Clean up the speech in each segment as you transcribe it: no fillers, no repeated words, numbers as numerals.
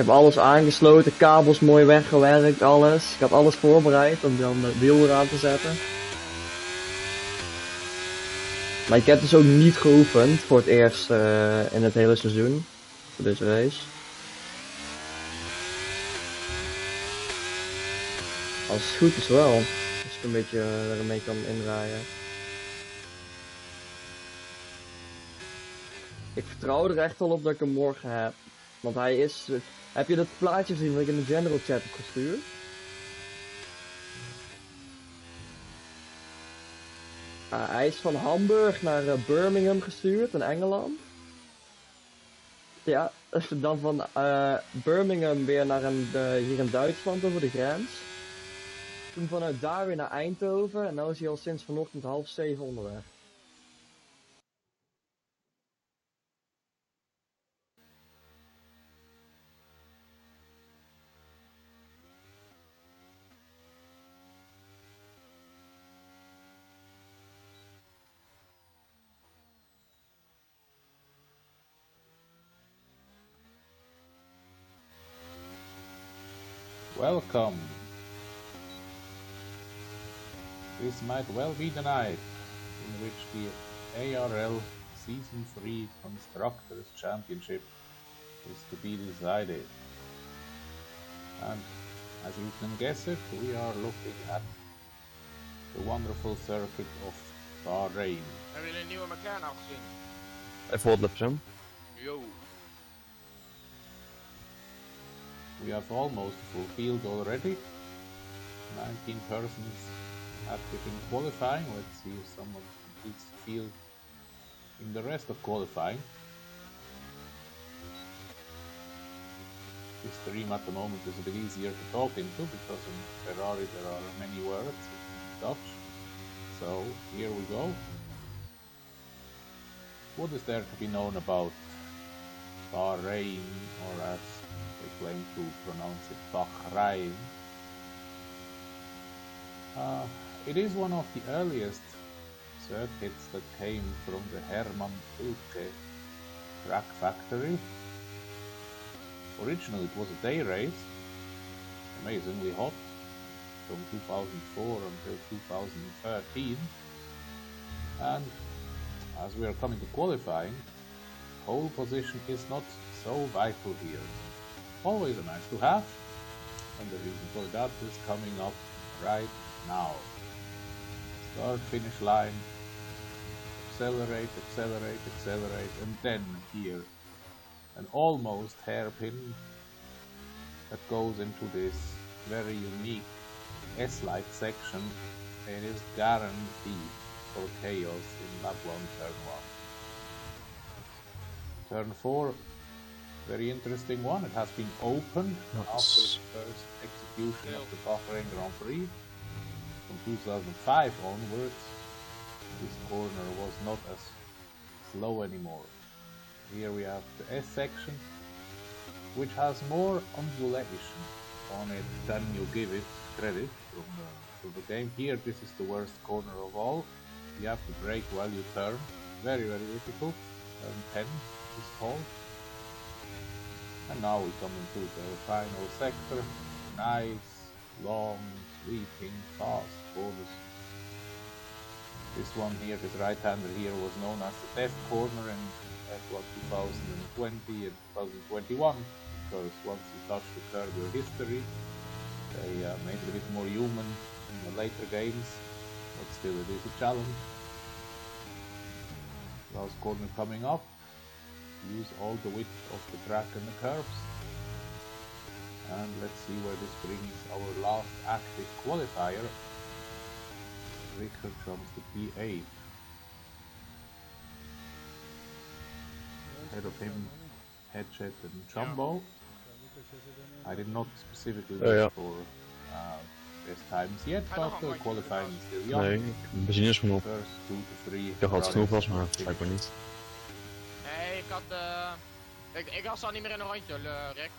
heb alles aangesloten, kabels mooi weggewerkt, alles. Ik had alles voorbereid om dan het wiel eraan te zetten. Maar ik heb dus ook niet geoefend voor het eerst in het hele seizoen. Voor deze race. Als het goed is wel. Als ik een beetje ermee kan indraaien. Ik vertrouw er echt wel op dat ik hem morgen heb. Want hij is... heb je dat plaatje gezien dat ik in de general chat heb gestuurd? Hij is van Hamburg naar Birmingham gestuurd in Engeland. Ja, dan van Birmingham weer naar hier in Duitsland over de grens. Toen vanuit daar weer naar Eindhoven en nu is hij al sinds vanochtend 6:30 onderweg. Welcome. This might well be the night in which the ARL Season 3 Constructors Championship is to be decided. And as you can guess it, we are looking at the wonderful circuit of Bahrain. Hebben jullie een nieuwe McLaren al gezien? Even hotlippen. Yo. We have almost a full field already. 19 persons active in qualifying. Let's see if someone completes the field in the rest of qualifying. This stream at the moment is a bit easier to talk into because in Ferrari there are many words in Dutch. So here we go. What is there to be known about Bahrain, or as they claim to pronounce it, Bahrain? It is one of the earliest circuits that came from the Hermann Tilke track factory. Originally it was a day race, amazingly hot, from 2004 until 2013. And as we are coming to qualifying, pole position is not so vital here. Always a nice to have, and the reason for that is coming up right now. Start, finish line, accelerate, accelerate, accelerate, and then here an almost hairpin that goes into this very unique S-like section and is guaranteed for chaos in lap 1, turn 1. Turn 4, very interesting one. It has been opened after the first execution of the Bahrain Grand Prix. From 2005 onwards, this corner was not as slow anymore. Here we have the S section, which has more undulation on it than you give it credit from the game. Here, this is the worst corner of all. You have to brake while you turn. Very, very difficult. Turn 10 is called. And now we come into the final sector. Nice, long, sweeping, fast corners. This one here, this right-hander here, was known as the death corner in F1 2020 and 2021, because once you touch the curve, your history, they made it a bit more human in the later games, but still it is a challenge. Last corner coming up. Use all the width of the track and the curves. And let's see where this brings our last active qualifier. Rickard comes to P8. Ahead of him, Hedget and Jumbo. I did not specifically look for best times yet, but qualifying is still young. Nee, benzine is genoeg. First 2 to 3. Ik dacht dat het genoeg was, maar blijkbaar niet. Nee, ik had ik was al niet meer in een rondje, Rick.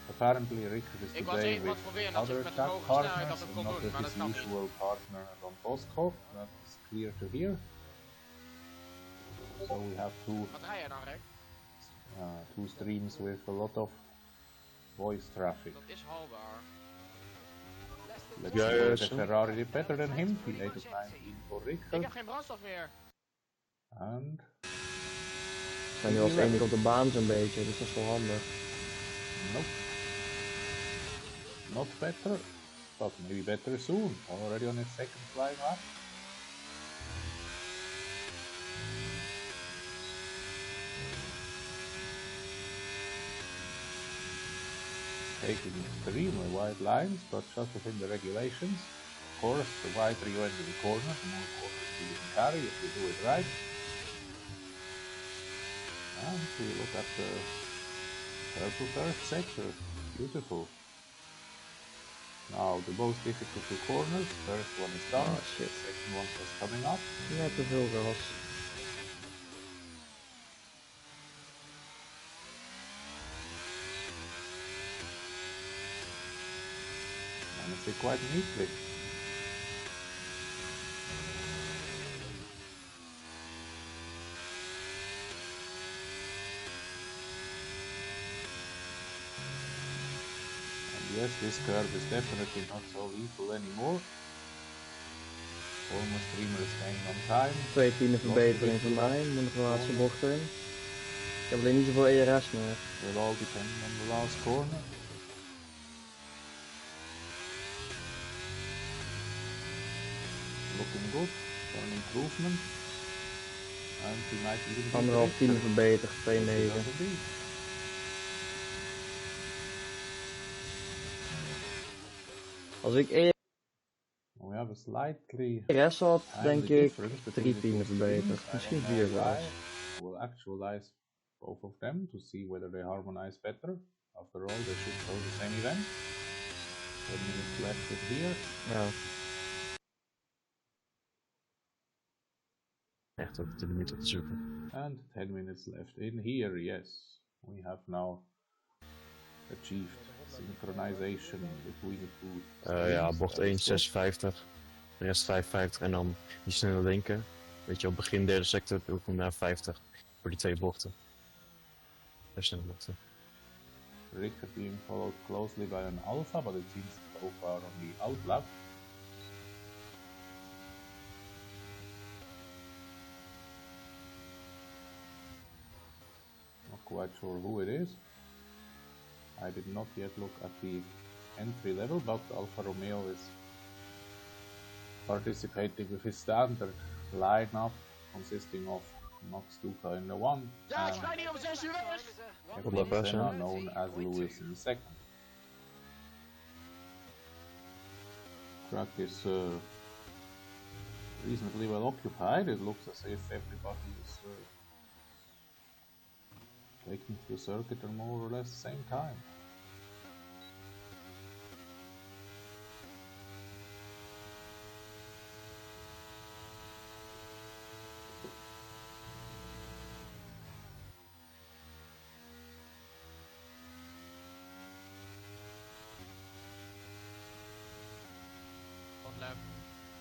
Apparently Rickard is Ik was today even with wat proberen dat ik other met een track hoge snelheid partners dat het and kon not doen, with maar dat his kan niet. usual partner Don Bosco. That is clear to hear. So we have Wat rij jij dan, Rick? two streams with a lot of voice traffic. Dat is haalbaar. Let's Ja, see ja, whether the zo. Ferrari did better than him. P8 of 19 for Ik Richard. heb geen brandstof meer. And En nu als enige op de baan zo'n beetje, dus dat is wel handig. nope. Not better, but maybe better soon. Already on his second flying lap. Taking extremely wide lines, but just within the regulations. Of course, the wider you enter the corner, the more corners you can carry if you do it right. And we look at the purple first sector. Beautiful. Now the most difficult two corners. First one is done. Oh shit. Second one is coming up. Net te veel gas. Honestly, quite neatly. Yes, this curve is definitely not so lethal anymore. Almost Dreamer is staying on time. 2 tienden verbetering voor mij, met de laatste bocht in. Ik heb alleen niet zoveel ERS meer. Will all depend on the last corner. Looking good for an improvement. And he might even be Anderhalf tiende verbeterd, 2,9. Als ik We have a slightly ERS had, denk ik difference between 3 the tienden two verbeterd. streams. Misschien I don't 4 know zelfs. why. We'll actualize both of them to see whether they harmonize better. After all, they should show the same event. 10 minutes left in here. Ja. Echt ook de limiet op te zoeken. And 10 minutes left in here, yes. We have now achieved synchronization between the two. Ja, bocht 1, 56. De rest 55 en dan die snelle linker. Weet je, op begin derde sector wil ik hem naar 50. Voor die 2 bochten. De snelle bochten. Richard being followed closely by an Alpha, but it seems so far on the outlap. Not quite sure who it is. I did not yet look at the entry level, but Alfa Romeo is participating with his standard lineup consisting of Max Duca in the 1 Ja, ik and ga niet om 6 uur weg. Efren Senna, known as Lewis in second. Track is reasonably well occupied. It looks as if everybody is taking to the circuit at more or less the same time.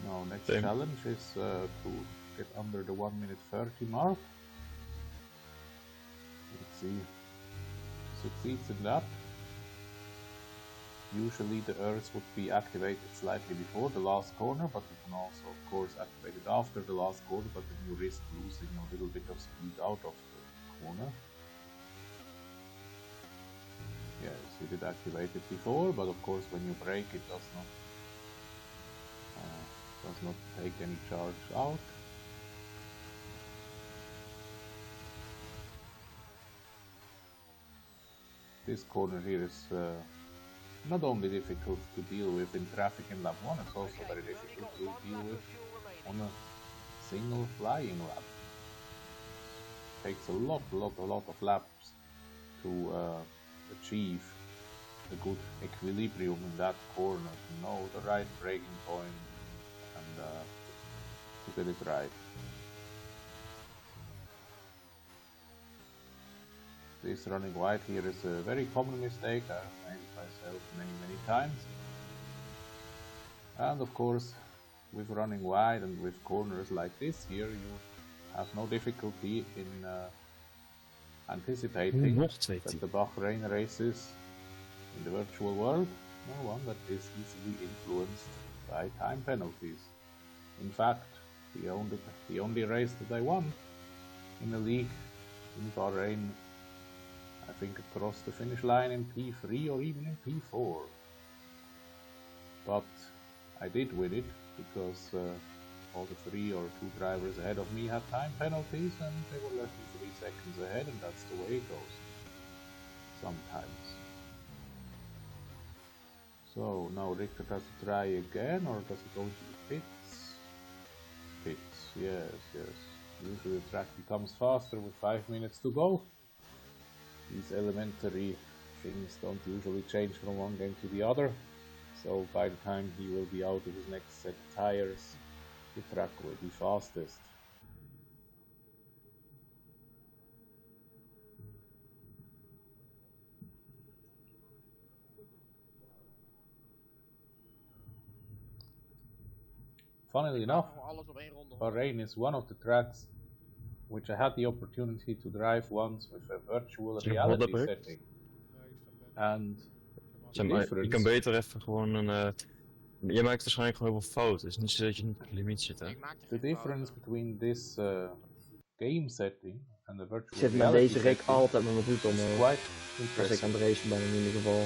Now, next Same. challenge is to get under the 1 minute 30 mark. Let's see who succeeds in that. Usually the earth would be activated slightly before the last corner, but you can also of course activate it after the last corner, but then you risk losing a little bit of speed out of the corner. Yes, you did activate it before, but of course when you brake it does not take any charge out. This corner here is not only difficult to deal with in traffic in lap 1, it's also very difficult to deal with on a single flying lap. It takes a lot of laps to achieve a good equilibrium in that corner, to know the right braking point and to get it right. This running wide here is a very common mistake. I've made it myself many times. And of course, with running wide and with corners like this here, you have no difficulty in anticipating that the Bahrain races in the virtual world, no one that is easily influenced by time penalties. In fact, the only race that I won in the league in Bahrain, I think it crossed the finish line in P3 or even in P4. But I did win it because all the 3 or 2 drivers ahead of me had time penalties and they were less than 3 seconds ahead, and that's the way it goes sometimes. So now Rickard has to try again, or does he go to the pits? Pits, yes. Usually the track becomes faster with 5 minutes to go. These elementary things don't usually change from one game to the other. So by the time he will be out of his next set of tires, the track will be fastest. Funnily enough, Bahrain is one of the tracks which I had the opportunity to drive once with a virtual reality setting. And je kan beter even gewoon een... Je maakt waarschijnlijk gewoon heel veel fouten, dus niet zo dat je in het limiet zit, hè? The difference between this game setting and the virtual reality. Ik zit met deze rig altijd met mijn voet omhoog. Als ik aan de race ben in ieder geval.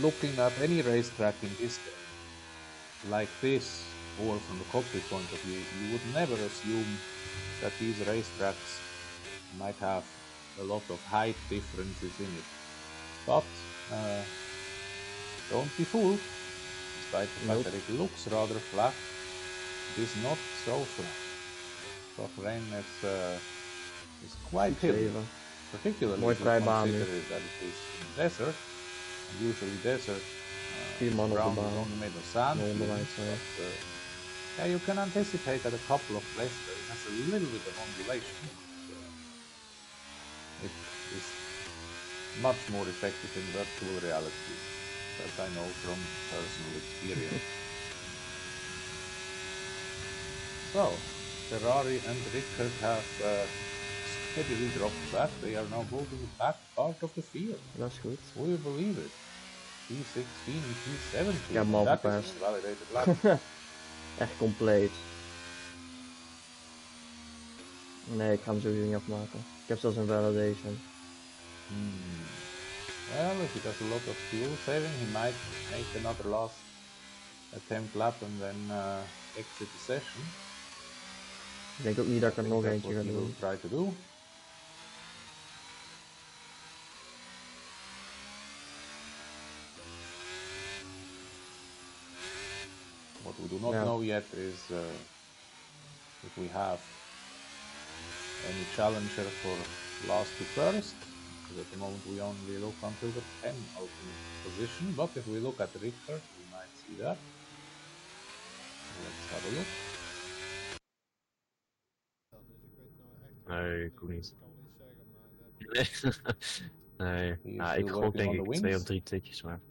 Looking at any racetrack in this game, like this, or from the cockpit point of view, you would never assume that these racetracks might have a lot of height differences in it. But don't be fooled. Despite the fact that it looks rather flat, it is not so flat. Bahrain is quite hilly, particularly if you consider that it is in the desert. And usually desert ground is only made of sand. Yeah, you can anticipate that a couple of places it has a little bit of ondulation. It is much more effective in virtual reality, that I know from personal experience. So, Ferrari and Rickard have steadily dropped back. They are now moving the back part of the field. That's good. Will you believe it? P16 and P17. Ja, man, that is a validated lap. Echt compleet. Nee, ik ga hem sowieso niet afmaken. Ik heb zelfs een validation. Well, if he does a lot of fuel saving, he might make another last attempt lap and then exit the session. Ik denk ook niet dat ik er nog eentje ga doen. Try to do. What we do not know yet is if we have any challenger for last to first. At the moment we only look until the 10 ultimate position, but if we look at Rickard, we might see that. Let's have a look. Nee, ik ook niet. Nee, ik gok denk ik 2 of 3 tikjes, maar ik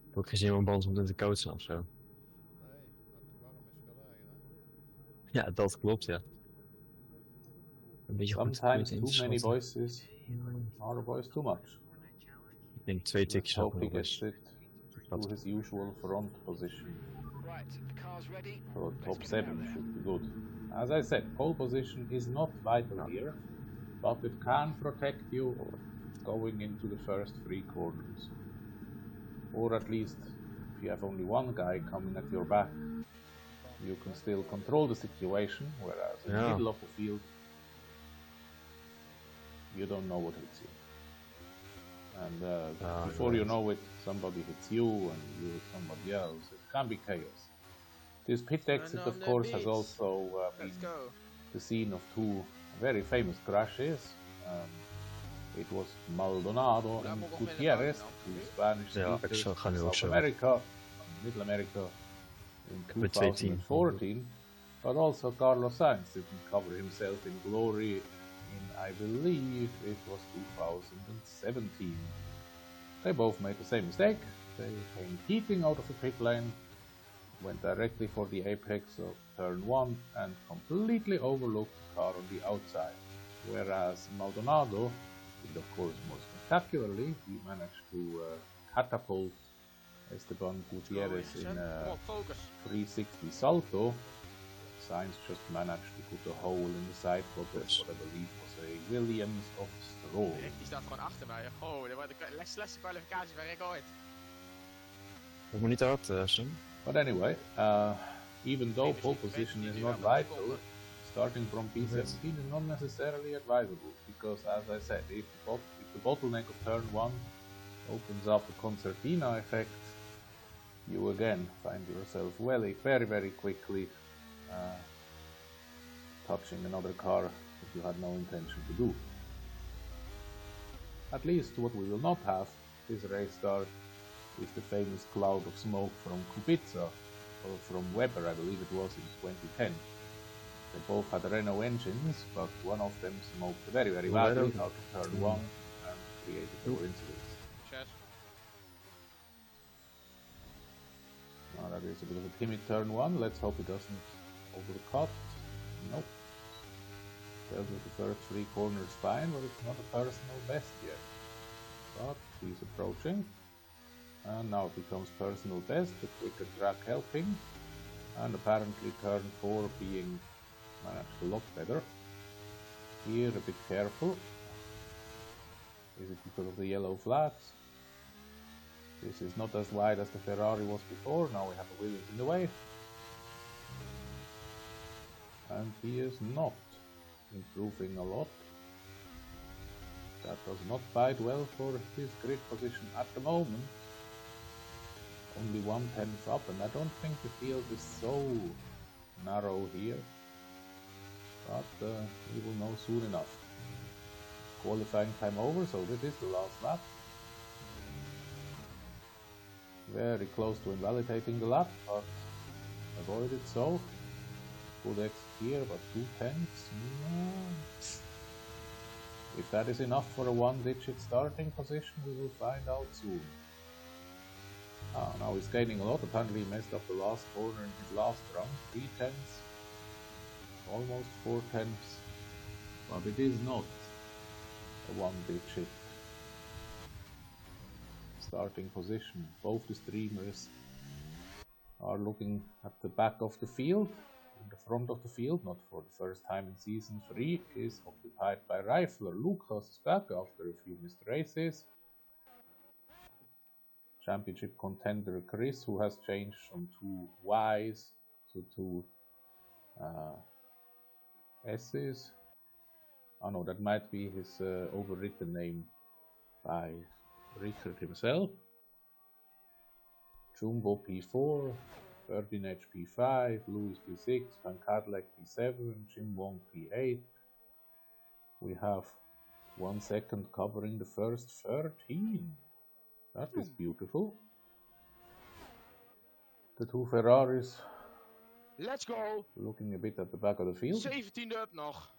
heb ook geen zin om een band om te coachen of zo. Ja, dat klopt, ja. Een beetje sometimes too many voices are a voice too much. Ik denk 2 tikjes hope he gets it to his usual front position. So top 7 should be good. As I said, pole position is not vital here, but it can protect you going into the first 3 corners. Or at least, if you have only one guy coming at your back, you can still control the situation, whereas in the middle of the field, you don't know what hits you. And before you know it, somebody hits you and you hit somebody else. It can be chaos. This pit exit, of course, has also been the scene of 2 very famous crashes. It was Maldonado and Gutierrez, 2 Spanish speakers from South America, Middle America, in 2014. But also Carlos Sainz didn't cover himself in glory in, I believe, it was 2017. They both made the same mistake. They came heating out of the pit lane, went directly for the apex of turn 1 and completely overlooked the car on the outside. Whereas Maldonado did, of course, more spectacularly. He managed to catapult Esteban Gutierrez Zo, in Kom op, focus. 360 salto. Sainz just managed to put a hole in the side plot of what I believe was a Williams of Stroll. Rick die staat gewoon achter mij. Oh, dit wordt de slechtste kwalificatie van Rick ooit. Dat moet niet te hard, Sam. But anyway, even though pole position is not vital, starting from P17 is not necessarily advisable, because as I said, if the bottleneck of turn 1 opens up a concertina effect, you again find yourself very quickly touching another car that you had no intention to do. At least what we will not have this race start is the famous cloud of smoke from Kubica, or from Weber, I believe it was in 2010. They both had Renault engines, but one of them smoked very badly out of turn 1 and created more incidents. Cheers. Now that is a bit of a timid turn 1, let's hope it doesn't overcut. Nope. Dealt with the first 3 corners fine, but it's not a personal best yet. But he's approaching. And now it becomes personal best, the quicker track helping. And apparently turn 4 being managed a lot better. Here a bit careful. Is it because of the yellow flags? This is not as wide as the Ferrari was before, now we have a Williams in the way. And he is not improving a lot. That does not bide well for his grid position at the moment. Only 1/10 up, and I don't think the field is so narrow here. But we will know soon enough. Qualifying time over, so this is the last lap. Very close to invalidating the lap, but avoided so. Good exit here, but 2/10. If that is enough for a 1-digit starting position, we will find out soon. Now he's gaining a lot. Apparently he messed up the last corner in his last round. 3/10. Almost 4/10. But it is not a 1-digit starting position. Both the streamers are looking at the back of the field. The front of the field, not for the first time in season 3, is occupied by rifler. Lucas is back after a few missed races. Championship contender Chris, who has changed from 2 Ys to 2 S's. Oh no, that might be his overwritten name by Richard himself. Jumbo P4, Ferdinand P5, Louis P6, Van Cadillac P7, Jim Wong P8. We have 1 second covering the first 13. That is beautiful. The 2 Ferraris. Let's go! Looking a bit at the back of the field. 17e up nog.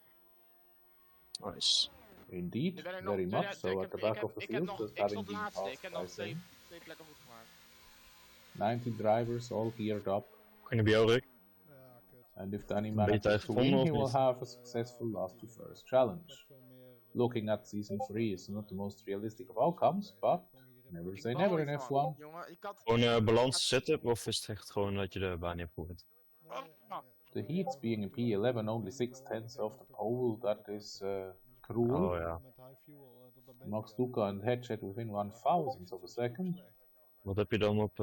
Nice. Indeed, very much so at the back of the field, just having been passed by Sainz. 2 plekken goed gemaakt. 19 drivers, all geared up. Kunnen bij jou, Rick? And if Danny manages to win, he will have a successful last to first challenge. Looking at season 3 is not the most realistic of outcomes, but never say never in F1. Gewoon balans setup, of is het echt gewoon dat je de baan hebt gehoord? The heats being in P11 only 6/10 of the pole, that is cruel. Oh ja. Max Duca and Hedgehog within 1/1000 of a second. Wat heb je dan op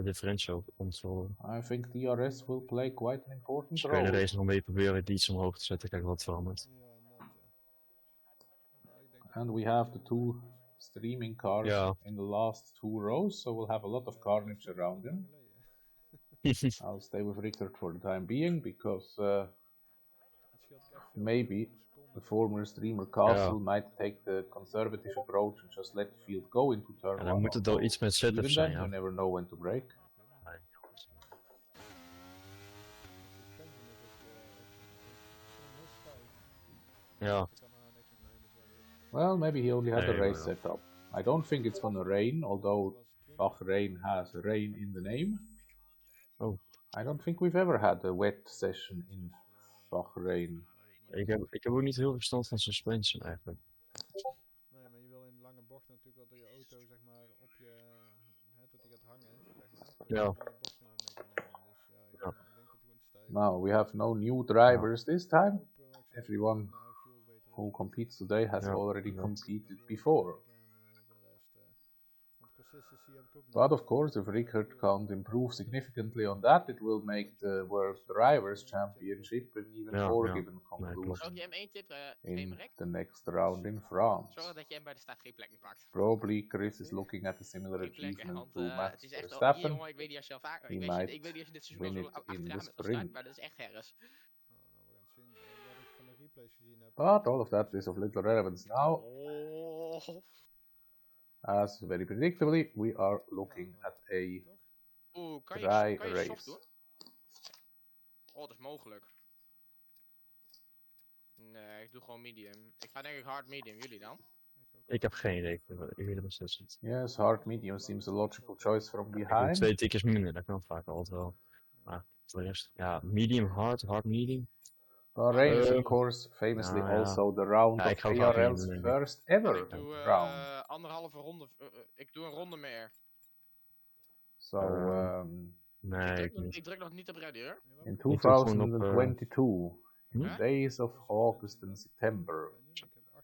differential console? I think DRS will play quite an important Dus kun je de role. race nog een beetje proberen het iets omhoog te zetten, kijken wat verandert. And we have the 2 streaming cars in the last 2 rows, so we'll have a lot of carnage around them. I'll stay with Rickard for the time being, because maybe the former streamer Castle might take the conservative approach and just let the field go into turn 1. Dan moet het wel iets met setup Even zijn, then, you never know when to break. Ja. Well, maybe he only had the race set up. I don't think it's gonna rain, although Bahrain has rain in the name. Oh. I don't think we've ever had a wet session in Bahrain. Ik heb ook niet heel veel verstand van suspension eigenlijk. Nee, maar je wil in lange bocht natuurlijk natuurlijk wel dat je auto zeg maar op je, dat die gaat hangen, zeg maar. Ja. Dat je die boxsnelheid mee kan nemen. Dus ja, ik denk dat hij gewoon te stijgen. Now we have no new drivers this time. Everyone high fuel beter who competes today has already competed dan before. voor de rest. Want consistency heb ik ook But nog. of course, if Rickard can't improve significantly on that, it will make the World Drivers' Championship an even more given conclusion Ook je M1 tip, in the next round in France. zorg dat je hem bij de start geen plekken pakt. Probably Chris is looking at a similar Geen plekken, achievement want to Max het is echt al, hier Verstappen. jongen, ik weet niet als je al vaak, He ik might weet niet als je dit seizoen win al zo it in the achteraan bent sprint. gestart, maar dat is echt herres. Nou, we gaan het zien. Wat ik van de replays gezien heb. But all of that is of little relevance now, Oh. as very predictably we are looking at a Oeh, kan dry je soft race. doen? Oh, dat is mogelijk. Nee, ik doe gewoon medium. Ik ga denk ik hard medium, jullie dan? Ik heb geen idee. Jullie beslissen. Yes, hard medium seems a logical choice from Ik doe behind. 2 tikjes minder, dat kan vaak altijd wel. Maar voor de rest, ja, medium hard, hard medium. Bahrain is of course famously also the round of ARL's first ever Ik doe round. anderhalve ronde, ik doe een ronde meer. So Nee, Ik druk nog niet op ready hoor. in 2022, in the days of August and September,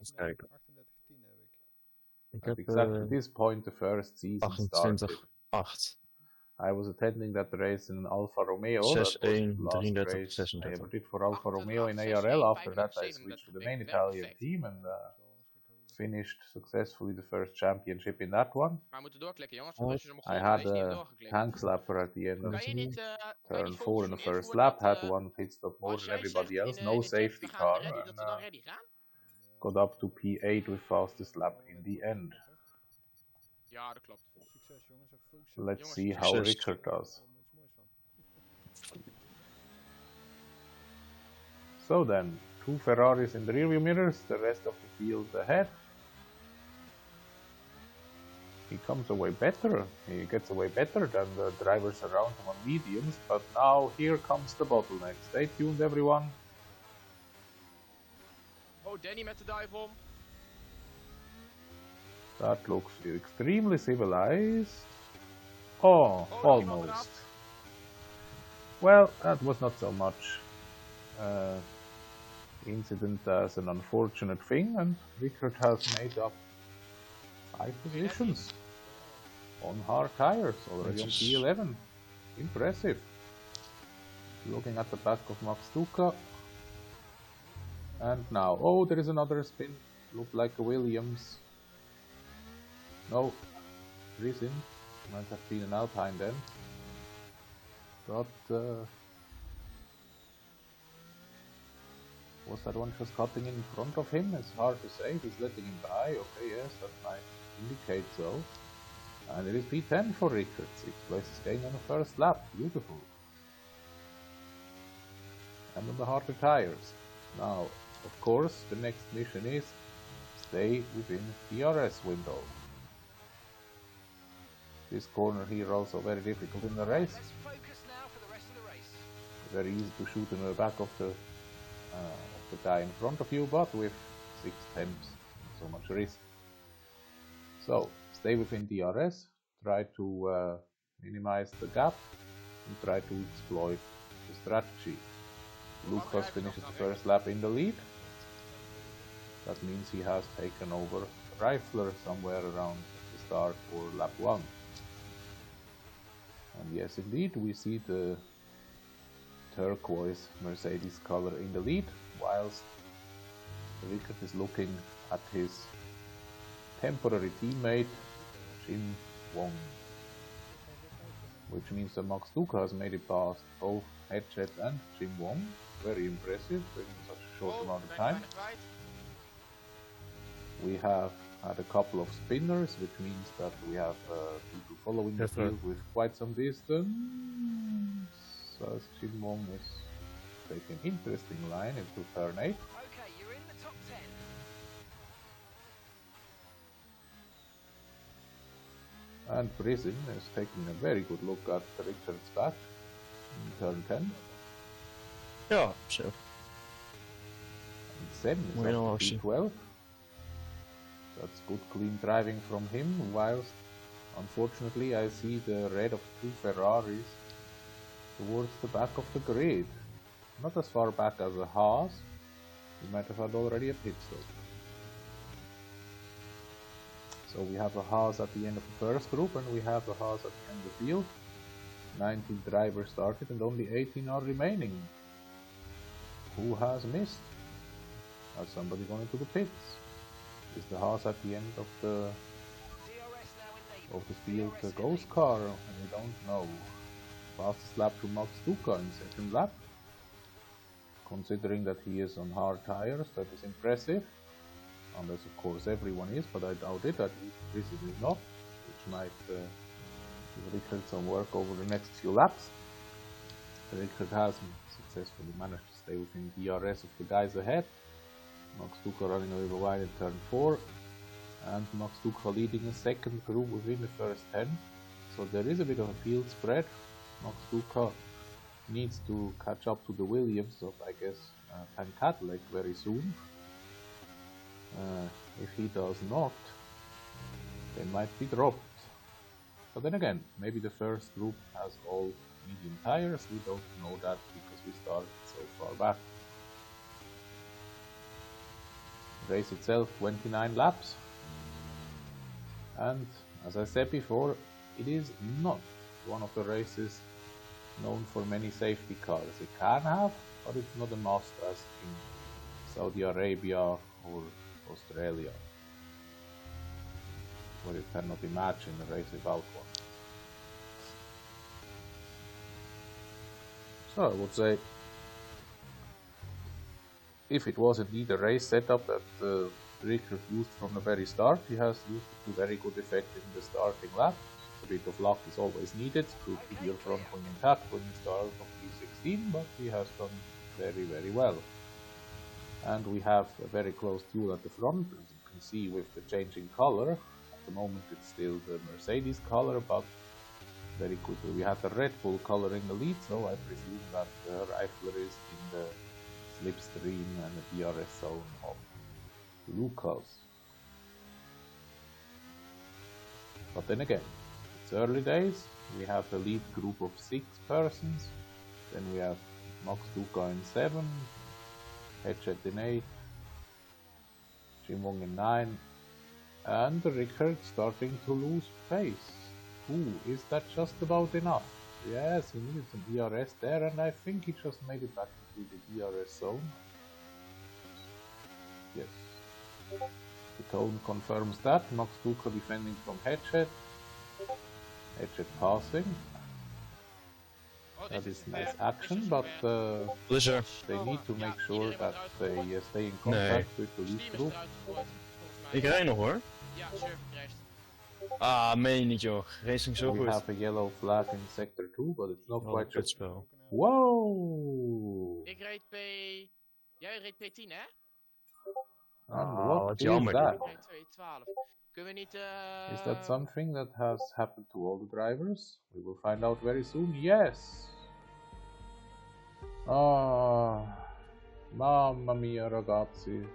Even kijken. 38-10 heb ik. Ik at heb exactly this point the first season started. 28-8. I was attending that race in an Alfa Romeo. 6-1, That was the last 33, race I 36. ever did for Alfa Romeo in 38, ARL. After 6-1, that, I 35, switched to the 37 main vind ik Italian perfect. team and finished successfully the first championship in that one. Maar we moeten doorklikken jongens, want als je hem I golven had is, niet a doorgeklikt. tank slapper at the end of Kan je niet turn 4 focus in the doen first voor lap. dat, Had one pit stop more als than jij everybody zegt else. in No de chat, safety we gaan car. ready, dat we dan And ready gaan? got up to P8 with fastest lap in the end. Ja, dat klopt. Succes jongens, even focussen. Let's Jongens, see how succes. Rickard does. Er iets moois van. So then, 2 Ferraris in the rearview mirrors, the rest of the field ahead. He comes away better, he gets away better than the drivers around him on mediums, but now here comes the bottleneck. Stay tuned everyone. Oh, Danny met de dive om. That looks extremely civilized. Oh, almost. Well, that was not so much incident as an unfortunate thing, and Rickard has made up 5 positions on hard tires, already on P11. Impressive. Looking at the back of Max Duca. And now, oh, there is another spin. Looked like a Williams. No, Risin. Might have been an Alpine then. But was that one just cutting in front of him? It's hard to say. He's letting him by. Okay, yes, that might indicate so. And it is P10 for Rickard. 6 places gained on the first lap. Beautiful. And on the harder tires. Now, of course, the next mission is stay within the RS window. This corner here also very difficult in the race. Let's focus now for the rest of the race. Very easy to shoot in the back of the guy in front of you, but with 6 temps, so much risk. So, stay within DRS, try to minimize the gap, and try to exploit the strategy. Lucas finishes the first lap in the lead. That means he has taken over Rifler somewhere around the start for lap 1. And yes, indeed, we see the turquoise Mercedes color in the lead, whilst Rickard is looking at his temporary teammate Jin Wong, which means that Max Duca has made it past both Headset and Jin Wong. Very impressive in such a short amount of time. We have had a couple of spinners, which means that we have people following the field with quite some distance. As Jin Wong is taking an interesting line into turn 8. Okay, you're in the top 10. And Prison is taking a very good look at Rickard's back in turn 10. Ja, zo. And Sen is up to P12. That's good clean driving from him, whilst unfortunately I see the red of 2 Ferraris towards the back of the grid. Not as far back as a Haas. We might have had already a pit stop. So we have a Haas at the end of the first group and we have a Haas at the end of the field. 19 drivers started and only 18 are remaining. Who has missed? Has somebody gone into the pits? Is the Haas at the end of the field a ghost car? And we don't know. Fastest lap to Max Duca in second lap. Considering that he is on hard tires, that is impressive. Unless of course everyone is, but I doubt it, at least Chris is not, which might give Richard some work over the next few laps. Richard has successfully managed to stay within DRS of the guys ahead. Max Duca running a little wide in turn 4, and Max Duca leading a second group within the first 10. So there is a bit of a field spread. Max Duca needs to catch up to the Williams of, I guess, Pan Cadillac very soon. If he does not, they might be dropped. But then again, maybe the first group has all medium tires. We don't know that because we started so far back. The race itself 29 laps, and as I said before, it is not one of the races known for many safety cars. It can have, but it's not a must as in Saudi Arabia or Australia, where you cannot imagine a race without one. So I would say, if it was indeed a race setup that Richard used from the very start, he has used it to very good effect in the starting lap. A bit of luck is always needed to keep your front wing intact when you start from P16, but he has done very, very well. And we have a very close duel at the front, as you can see with the changing color. At the moment it's still the Mercedes color, but very quickly we have the Red Bull color in the lead, so I presume that the Rifler is in the slipstream and the DRS zone of Lucas. But then again, it's early days. We have a lead group of 6 persons, then we have Max Duca in 7, Hedget in 8, Jim Wong in 9, and Rickard starting to lose pace. Ooh, is that just about enough? Yes, he needed some DRS there, and I think he just made it back into the DRS zone. Yes. The tone confirms that. Max Duca defending from Hedget. Hedget passing. That is nice action, but Pleasure. they need to make sure that they stay in contact with the lead group. Ik rij nog hoor. Ja, surf rechts. Ah, meen je niet joh. Racing zo We goed. have a yellow flag in sector 2, but it's not quite Goed sure. spel. Whoa! Ik reed P... Jij reed P10 hè? And wat what is jammer. that? Ik reed 212. Kunnen we niet... Is that something that has happened to all the drivers? We will find out very soon. Yes! Ah, mamma mia ragazzi.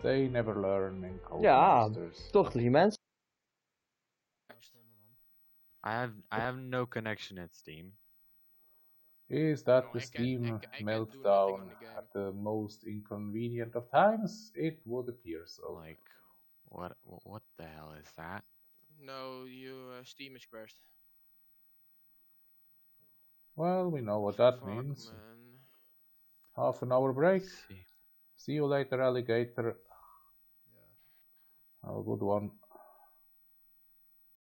They never learn in Ja, Codemasters. toch 3 mensen. I have no connection at Steam. Is that No, the I can't- Steam I can't do nothing meltdown on the game. at the most inconvenient of times? It would appear so. Like, what the hell is that? No, Steam is crashed. Well, we know what that Fuck, means. man. Half an hour break. See. See you later, alligator. Yeah. Have a good one.